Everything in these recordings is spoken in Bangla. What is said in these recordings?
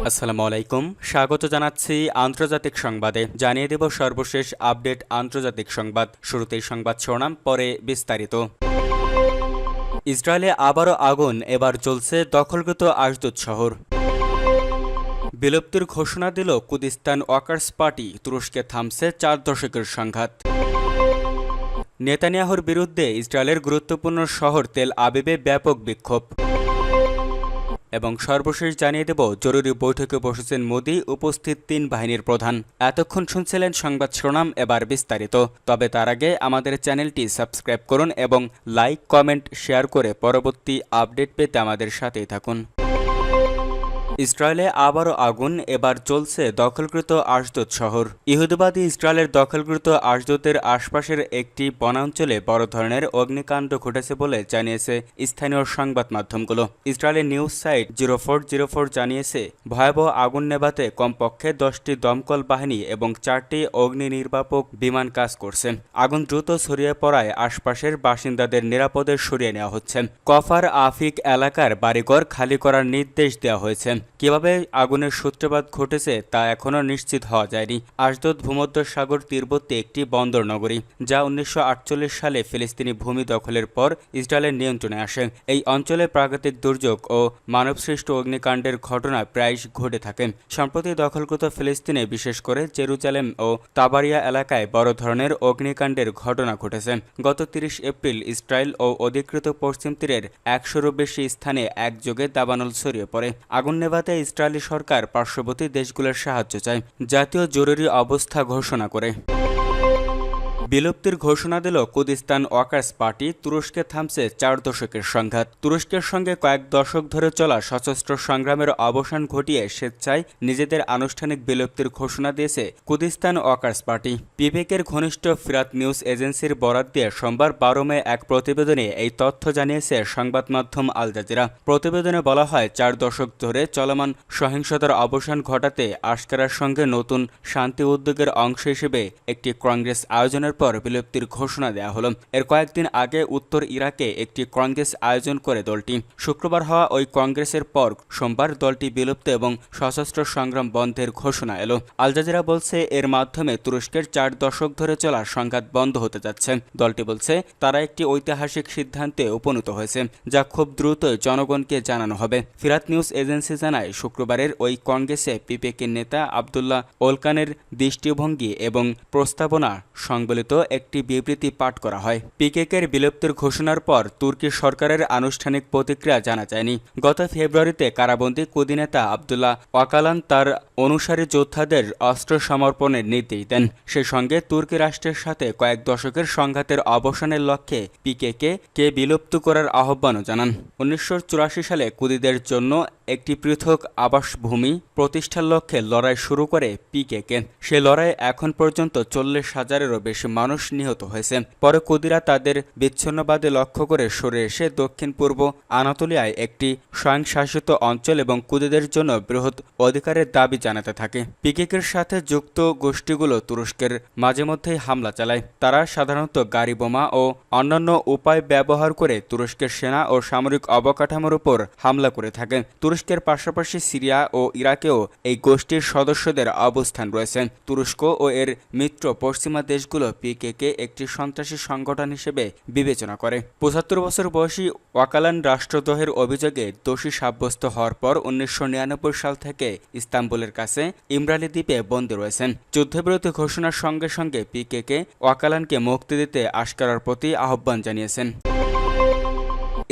আসসালামু আলাইকুম, স্বাগত জানাচ্ছি আন্তর্জাতিক সংবাদে। জানিয়ে দেব সর্বশেষ আপডেট আন্তর্জাতিক সংবাদ। শুরুতেই সংবাদ শিরোনাম, পরে বিস্তারিত। ইসরায়েলে আবারও আগুন, এবার চলছে দখলকৃত আশদোদ শহর। বিলুপ্তির ঘোষণা দিল কুর্দিস্তান ওয়ার্কার্স পার্টি, তুরস্কে থামছে 4 দশকের সংঘাত। নেতানিয়াহুর বিরুদ্ধে ইসরায়েলের গুরুত্বপূর্ণ শহর তেল আবিবে ব্যাপক বিক্ষোভ। এবং সর্বশেষ জানিয়ে দেব, জরুরি বৈঠকে বসেছেন মোদি, উপস্থিত 3 বাহিনীর প্রধান। এতক্ষণ শুনছিলেন সংবাদ শিরোনাম, এবার বিস্তারিত। তবে তার আগে আমাদের চ্যানেলটি সাবস্ক্রাইব করুন এবং লাইক, কমেন্ট, শেয়ার করে পরবর্তী আপডেট পেতে আমাদের সাথেই থাকুন। ইসরায়েলে আবারও আগুন, এবার চলছে দখলকৃত আশদোদ শহর। ইহুদিবাদী ইসরায়েলের দখলকৃত আশদোদের আশপাশের একটি বনাঞ্চলে বড় ধরনের অগ্নিকাণ্ড ঘটেছে বলে জানিয়েছে স্থানীয় সংবাদ মাধ্যমগুলো। ইসরায়েলের নিউজ সাইট 0404 জানিয়েছে, ভয়াবহ আগুন নেভাতে কমপক্ষে 10টি দমকল বাহিনী এবং 4টি অগ্নি নির্বাপক বিমান কাজ করছে। আগুন দ্রুত ছড়িয়ে পড়ায় আশপাশের বাসিন্দাদের নিরাপদে সরিয়ে নেওয়া হচ্ছে। কফার আফিক এলাকার বাড়িঘর খালি করার নির্দেশ দেওয়া হয়েছে। কিভাবে আগুনের সূত্রপাত ঘটেছে তা এখনও নিশ্চিত হওয়া যায়নি। আশদোদ ভূমধ্য সাগর তীরবর্তী একটি বন্দর নগরী, যা 1948 সালে ফিলিস্তিনি ভূমি দখলের পর ইসরায়েলের নিয়ন্ত্রণে আসে। এই অঞ্চলে প্রাকৃতিক দুর্যোগ ও মানবসৃষ্ট অগ্নিকাণ্ডের ঘটনা প্রায়শ ঘটে থাকে। সম্প্রতি দখলকৃত ফিলিস্তিনে, বিশেষ করে জেরুজালেম ও তাবারিয়া এলাকায় বড় ধরনের অগ্নিকাণ্ডের ঘটনা ঘটেছে। গত 30 এপ্রিল ইসরায়েল ও অধিকৃত পশ্চিম তীরের 100-এরও বেশি স্থানে একযোগে দাবানল ছড়িয়ে পড়ে। আগুন নেভাতে ইসরায়েলি সরকার পার্শ্ববর্তী দেশগুলোর সাহায্য চায়, জাতীয় জরুরি অবস্থা ঘোষণা করে। বিলুপ্তির ঘোষণা দিল কুর্দিস্তান ওয়ার্কার্স পার্টি, তুরস্কে থামছে 4 দশকের সংঘাত। তুরস্কের সঙ্গে কয়েক দশক ধরে চলা সশস্ত্র সংগ্রামের অবসান ঘটিয়ে স্বেচ্ছায় নিজেদের আনুষ্ঠানিক বিলুপ্তির ঘোষণা দিয়েছে কুর্দিস্তান ওয়ার্কার্স পার্টি। পিপিকের ঘনিষ্ঠ ফিরাত নিউজ এজেন্সির বরাত দিয়ে সোমবার 12 মে এক প্রতিবেদনে এই তথ্য জানিয়েছে সংবাদ মাধ্যম আল জাজিরা। প্রতিবেদনে বলা হয়, 4 দশক ধরে চলমান সহিংসতার অবসান ঘটাতে আশকারার সঙ্গে নতুন শান্তি উদ্যোগের অংশ হিসেবে একটি কংগ্রেস আয়োজনের পর বিলুপ্তির ঘোষণা দেওয়া হলো। এর কয়েকদিন আগে উত্তর ইরাকে একটি কংগ্রেস আয়োজন করে দলটি। শুক্রবার হওয়া ওই কংগ্রেসের পর সোমবার দলটি বিলুপ্ত এবং সশস্ত্র সংগ্রাম বন্ধের ঘোষণা এলো। আল জাজিরা বলছে, এর মাধ্যমে তুরস্কের 4 দশক ধরে চলা সংঘাত বন্ধ হতে যাচ্ছে। দলটি বলছে, তারা একটি ঐতিহাসিক সিদ্ধান্তে উপনীত হয়েছে, যা খুব দ্রুতই জনগণকে জানানো হবে। ফিরাত নিউজ এজেন্সি জানায়, শুক্রবারের ওই কংগ্রেসে পিপিকের নেতা আবদুল্লাহ ওলকানের দৃষ্টিভঙ্গি এবং প্রস্তাবনা সংবলিত একটি বিবৃতি পাঠ করা হয়। পিকেকের বিলুপ্তির ঘোষণার পর তুর্কি সরকারের আনুষ্ঠানিক প্রতিক্রিয়া জানা যায়নি। গত ফেব্রুয়ারিতে কারাবন্দী কুর্দি নেতা আবদুল্লাহ ওয়াকালান তার অনুসারী যোদ্ধাদের অস্ত্র সমর্পণের নির্দেশ দেন। সেই সঙ্গে তুর্কি রাষ্ট্রের সাথে কয়েক দশকের সংঘাতের অবসানের লক্ষ্যে পিকেকে বিলুপ্ত করার আহ্বানও জানান। 1984 সালে কুর্দিদের জন্য একটি পৃথক আবাসভূমি প্রতিষ্ঠার লক্ষ্যে লড়াই শুরু করে পিকেকে। সে লড়াই এখন পর্যন্ত 40,000-এরও বেশি মানুষ নিহত হয়েছে। পরে কুর্দিরা তাদের বিচ্ছিন্নবাদে লক্ষ্য করে সরে এসে দক্ষিণ পূর্ব আনাতোলিয়ায় একটি স্বয়ংশাসিত অঞ্চল এবং কুর্দিদের জন্য বৃহৎ অধিকারের দাবি জানাতে থাকে। পিকেকের সাথে যুক্ত গোষ্ঠীগুলো তুরস্কের মাঝে মধ্যেই হামলা চালায়। তারা সাধারণত গাড়ি বোমা ও অন্যান্য উপায় ব্যবহার করে তুরস্কের সেনা ও সামরিক অবকাঠামোর উপর হামলা করে থাকে। তুরস্কের পাশাপাশি সিরিয়া ও ইরাকেও এই গোষ্ঠীর সদস্যদের অবস্থান রয়েছে। তুরস্ক ও এর মিত্র পশ্চিমা দেশগুলো পিকেকে একটি সন্ত্রাসী সংগঠন হিসেবে বিবেচনা করে। 75 বছর বয়সী ওয়াকালান রাষ্ট্রদ্রোহের অভিযোগে দোষী সাব্যস্ত হওয়ার পর 1999 সাল থেকে ইস্তাম্বুলের কাছে ইমরালি দ্বীপে বন্দী রয়েছেন। যুদ্ধবিরতি ঘোষণার সঙ্গে সঙ্গে পিকেকে ওয়াকালানকে মুক্তি দিতে আশকারার প্রতি আহ্বান জানিয়েছেন।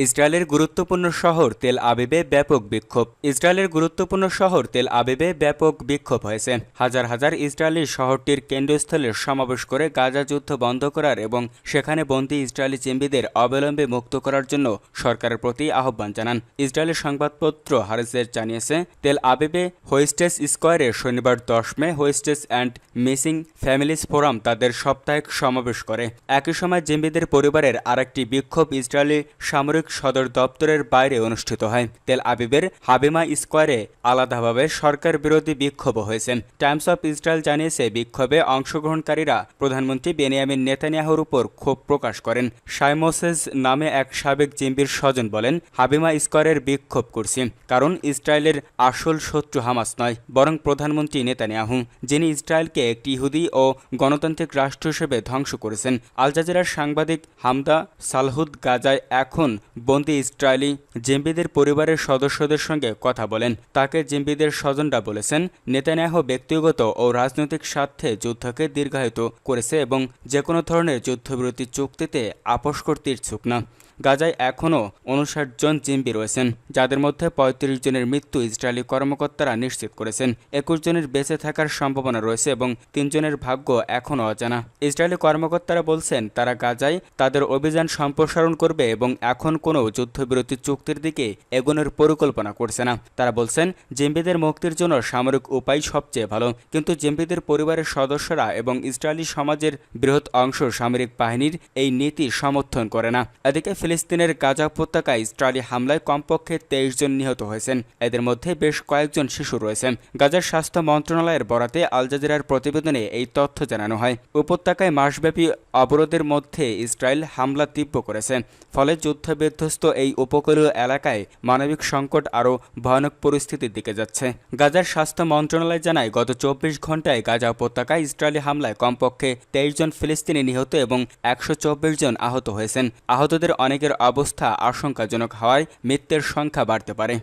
ইসরায়েলের গুরুত্বপূর্ণ শহর তেল আবিবে ব্যাপক বিক্ষোভ। ইসরায়েলের গুরুত্বপূর্ণ শহর তেল আবিবে ব্যাপক বিক্ষোভ হয়েছে। হাজার হাজার ইসরায়েলি শহরটির কেন্দ্রস্থলে সমাবেশ করে গাজা যুদ্ধ বন্ধ করার এবং সেখানে বন্দী ইসরায়েলি জিম্মিদের অবিলম্বে মুক্ত করার জন্য সরকারের প্রতি আহ্বান জানান। ইসরায়েলের সংবাদপত্র হারেজের জানিয়েছে, তেল আবিবে হোস্টেস স্কোয়ারে শনিবার 10 মে hostages and missing families forum তাদের সাপ্তাহিক সমাবেশ করে। একই সময় জিম্মিদের পরিবারের আরেকটি বিক্ষোভ ইসরায়েলি সামরিক সামরিক সদর দপ্তরের বাইরে অনুষ্ঠিত হয়। তেল আবিবের হাবিমা স্কোয়ারে আলাদাভাবে সরকার বিরোধী বিক্ষোভ হয়েছে। টাইমস অফ ইসরায়েল জানিয়েছে, বিক্ষোভে অংশগ্রহণকারীরা প্রধানমন্ত্রী বেনিয়ামিন নেতানিয়াহুর উপর ক্ষোভ প্রকাশ করেন। শাইমোসেজ নামে এক সাবেক জিম্বির স্বজন বলেন, হাবিমা স্কোয়ারের বিক্ষোভ করছি কারণ ইসরায়েলের আসল শত্রু হামাস নয়, বরং প্রধানমন্ত্রী নেতানিয়াহু, যিনি ইসরায়েলকে একটি ইহুদি ও গণতান্ত্রিক রাষ্ট্র হিসেবে ধ্বংস করেছেন। আল জাজিরার সাংবাদিক হামদা সালহুদ গাজায় এখন বন্দী ইসরায়েলি জিম্বিদের পরিবারের সদস্যদের সঙ্গে কথা বলেন। তাকে জিম্বিদের স্বজনরা বলেছেন, নেতানিয়াহু ব্যক্তিগত ও রাজনৈতিক স্বার্থে যুদ্ধকে দীর্ঘায়িত করেছে এবং যেকোনো ধরনের যুদ্ধবিরতি চুক্তিতে আপোষ করতে ইচ্ছুক না। গাজায় এখনও 59 জন জিম্বি রয়েছেন, যাদের মধ্যে 35 জনের মৃত্যু ইসরায়েলি কর্মকর্তারা নিশ্চিত করেছেন। 21 জনের বেঁচে থাকার সম্ভাবনা রয়েছে এবং 3 জনের ভাগ্য এখনও অজানা। ইসরায়েলি কর্মকর্তারা বলছেন, তারা গাজায় তাদের অভিযান সম্প্রসারণ করবে এবং এখন কোনো যুদ্ধবিরতি চুক্তির দিকে এগোনোর পরিকল্পনা করছে না। তারা বলছেন, জিম্বিদের মুক্তির জন্য সামরিক উপায় সবচেয়ে ভালো, কিন্তু জিম্বিদের পরিবারের সদস্যরা এবং ইসরায়েলি সমাজের বৃহৎ অংশ সামরিক বাহিনীর এই নীতি সমর্থন করে না। এদিকে ফিলিস্তিনের গাজা উপত্যকায় ইসরায়েলি হামলায় কমপক্ষে 23 জন নিহত হয়েছেন। এদের মধ্যে বেশ কয়েকজন শিশু রয়েছেন। গাজার স্বাস্থ্য মন্ত্রণালয়ের বরাতে আল জাজিরার প্রতিবেদনে এই তথ্য জানানো হয়। উপত্যকায় মাসব্যাপী অবরোধের মধ্যে ইসরায়েল হামলা তীব্র করেছে, ফলে যুদ্ধবিধ্বস্ত এই উপকূলীয় এলাকায় মানবিক সংকট আরও ভয়ানক পরিস্থিতির দিকে যাচ্ছে। গাজার স্বাস্থ্য মন্ত্রণালয় জানায়, গত 24 ঘন্টায় গাজা উপত্যকায় ইসরায়েলি হামলায় কমপক্ষে 23 জন ফিলিস্তিনি নিহত এবং 124 জন আহত হয়েছেন। আহতদের অনেকের অবস্থা আশঙ্কাজনক হওয়ায় মৃত্যুর সংখ্যা বাড়তে পারে।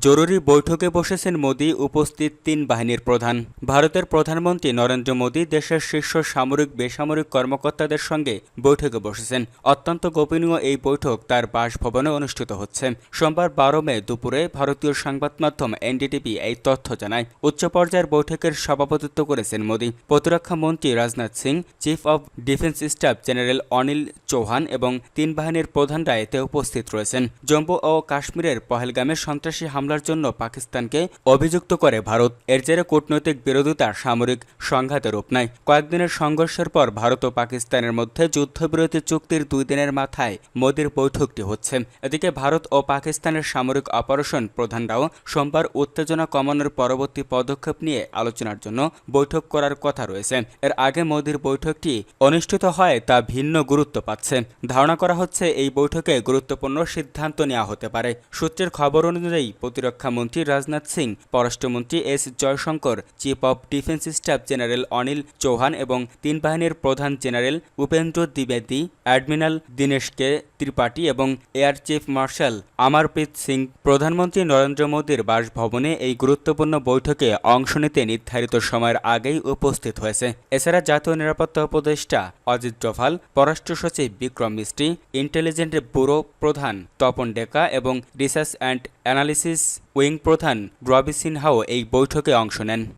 জরুরি বৈঠকে বসেছেন মোদি, উপস্থিত 3 বাহিনীর প্রধান। ভারতের প্রধানমন্ত্রী নরেন্দ্র মোদি দেশের শীর্ষ সামরিক বেসামরিক কর্মকর্তাদের সঙ্গে বৈঠকে বসেছেন। অত্যন্ত গোপনীয় এই বৈঠক তার বাসভবনে অনুষ্ঠিত হচ্ছে। সোমবার 12 মে দুপুরে ভারতীয় সংবাদ মাধ্যম এনডিটিভি এই তথ্য জানায়। উচ্চ পর্যায়ের বৈঠকের সভাপতিত্ব করেছেন মোদি। প্রতিরক্ষা মন্ত্রী Rajnath Singh, chief of defence staff general Anil Chauhan এবং 3 বাহিনীর প্রধানরা এতে উপস্থিত রয়েছেন। জম্মু ও কাশ্মীরের পহেলগামে সন্ত্রাসী হামলার জন্য পাকিস্তানকে অভিযুক্ত করে ভারত। এর জেরে কূটনৈতিক বিরোধিতা সামরিক সংঘাতে রূপ নেয়। কয়েকদিনের সংঘর্ষের পর ভারত ও পাকিস্তানের মধ্যে যুদ্ধবিরতি চুক্তির 2 দিনের মাথায় মোদির বৈঠকটি হচ্ছে। এদিকে ভারত ও পাকিস্তানের সামরিক অপারেশন প্রধানরাও সোমবার উত্তেজনা কমানোর পরবর্তী পদক্ষেপ নিয়ে আলোচনার জন্য বৈঠক করার কথা রয়েছে। এর আগে মোদির বৈঠকটি অনুষ্ঠিত হয় তা ভিন্ন গুরুত্ব পাচ্ছে। ধারণা করা হচ্ছে, এই বৈঠকে গুরুত্বপূর্ণ সিদ্ধান্ত নেওয়া হতে পারে। সূত্রের খবর অনুযায়ী প্রতিরক্ষা মন্ত্রী রাজনাথ সিং, পররাষ্ট্রমন্ত্রী S Jaishankar, chief of defence staff general Anil Chauhan এবং 3 বাহিনীর প্রধান জেনারেল উপেন্দ্র দ্বিবেদী, অ্যাডমিরাল দীনেশ কে ত্রিপাঠী এবং air chief marshal Amarpreet Singh প্রধানমন্ত্রী নরেন্দ্র মোদীর বাসভবনে এই গুরুত্বপূর্ণ বৈঠকে অংশ নিতে নির্ধারিত সময়ের আগেই উপস্থিত হয়েছে। এছাড়া জাতীয় নিরাপত্তা উপদেষ্টা অজিত ডোভাল, পররাষ্ট্র সচিব বিক্রম মিস্ত্রি, ইন্টেলিজেন্স ব্যুরো প্রধান তপন ডেকা এবং রিসার্চ অ্যান্ড অ্যানালিসিস উইং প্রধান রবি সিনহাও এই বৈঠকে অংশ নেন।